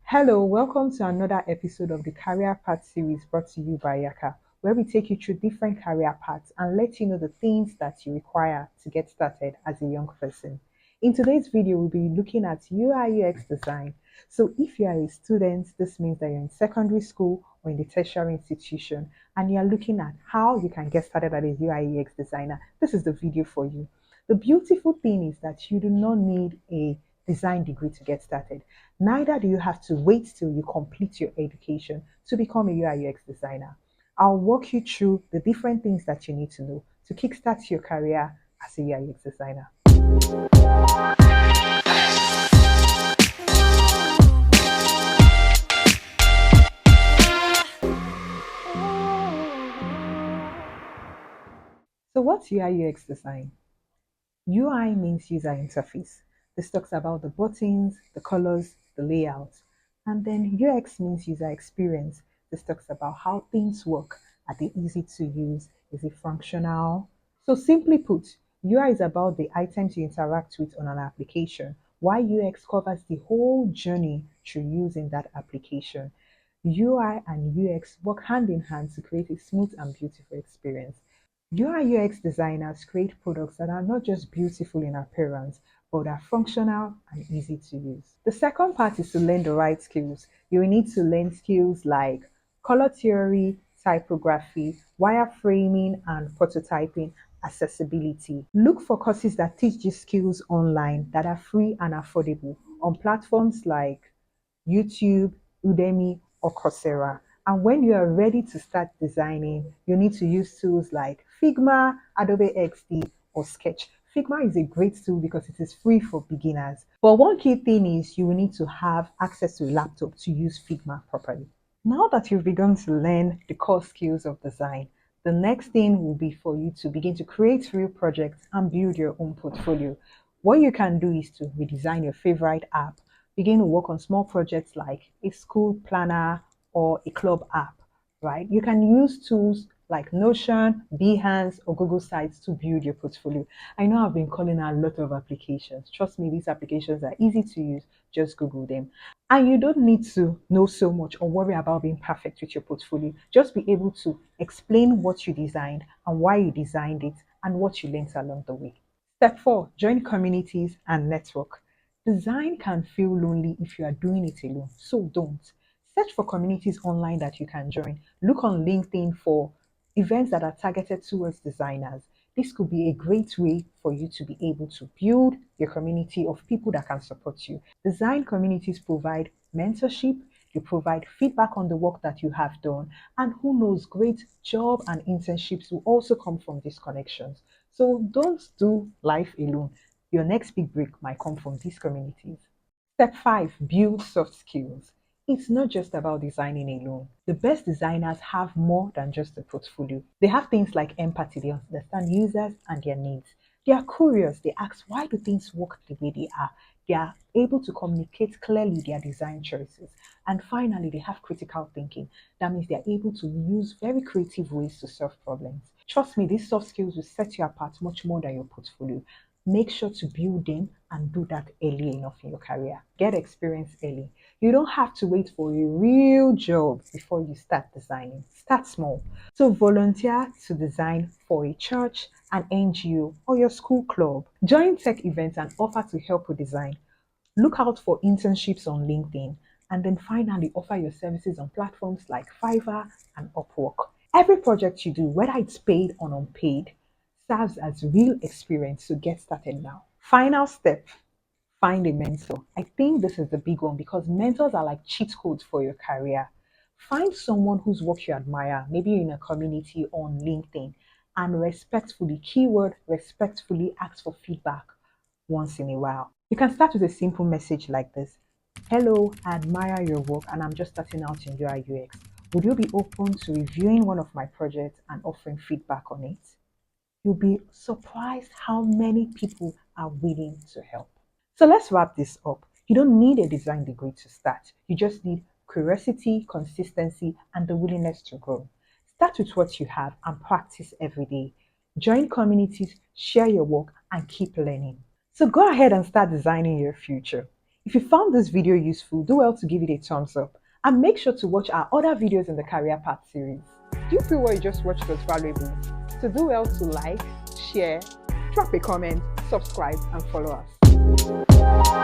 Hello, welcome to another episode of the Career Path series brought to you by Yaka, where we take you through different career paths and let you know the things that you require to get started as a young person. In today's video, we'll be looking at UI UX design. So, if you are a student, this means that you're in secondary school or in the tertiary institution and you're looking at how you can get started as a UI UX designer. This is the video for you. The beautiful thing is that you do not need a design degree to get started. Neither do you have to wait till you complete your education to become a UI UX designer. I'll walk you through the different things that you need to know to kickstart your career as a UI UX designer. So what's UI UX design? UI means user interface. This talks about the buttons, the colors, the layouts. And then UX means user experience. This talks about how things work. Are they easy to use? Is it functional? So simply put, UI is about the items you interact with on an application, while UX covers the whole journey through using that application. UI and UX work hand in hand to create a smooth and beautiful experience. UI UX designers create products that are not just beautiful in appearance, but are functional and easy to use. The second part is to learn the right skills. You will need to learn skills like color theory, typography, wireframing, and prototyping, accessibility. Look for courses that teach these skills online that are free and affordable on platforms like YouTube, Udemy, or Coursera. And when you are ready to start designing, you need to use tools like Figma, Adobe XD, or Sketch. Figma is a great tool because it is free for beginners. But one key thing is you will need to have access to a laptop to use Figma properly. Now that you've begun to learn the core skills of design, the next thing will be for you to begin to create real projects and build your own portfolio. What you can do is to redesign your favorite app, begin to work on small projects like a school planner or a club app, right? You can use tools like Notion, Behance, or Google Sites to build your portfolio. I know I've been calling out a lot of applications. Trust me, these applications are easy to use. Just Google them. And you don't need to know so much or worry about being perfect with your portfolio. Just be able to explain what you designed and why you designed it and what you learned along the way. Step 4, join communities and network. Design can feel lonely if you are doing it alone, so don't. Search for communities online that you can join. Look on LinkedIn for events that are targeted towards designers. This could be a great way for you to be able to build your community of people that can support you. Design communities provide mentorship, they provide feedback on the work that you have done, and who knows, great job and internships will also come from these connections. So don't do life alone. Your next big break might come from these communities. Step 5, build soft skills. It's not just about designing alone. The best designers have more than just a portfolio. They have things like empathy, they understand users and their needs. They are curious, they ask why do things work the way they are. They are able to communicate clearly their design choices. And finally, they have critical thinking. That means they are able to use very creative ways to solve problems. Trust me, these soft skills will set you apart much more than your portfolio. Make sure to build them and do that early enough in your career. Get experience early. You don't have to wait for a real job before you start designing. Start small. So volunteer to design for a church, an NGO, or your school club. Join tech events and offer to help with design. Look out for internships on LinkedIn. And then finally offer your services on platforms like Fiverr and Upwork. Every project you do, whether it's paid or unpaid, serves as real experience to get started now. Final step, find a mentor. I think this is the big one because mentors are like cheat codes for your career. Find someone whose work you admire, maybe in a community on LinkedIn, and respectfully, keyword respectfully, ask for feedback once in a while. You can start with a simple message like this. Hello, I admire your work and I'm just starting out in UI UX. Would you be open to reviewing one of my projects and offering feedback on it? You'll be surprised how many people are willing to help. So let's wrap this up. You don't need a design degree to start. You just need curiosity, consistency, and the willingness to grow. Start with what you have and practice every day. Join communities, share your work, and keep learning. So go ahead and start designing your future. If you found this video useful, do well to give it a thumbs up and make sure to watch our other videos in the Career Path series. Do you feel what you just watched was valuable? So do well to like, share, drop a comment, subscribe and follow us.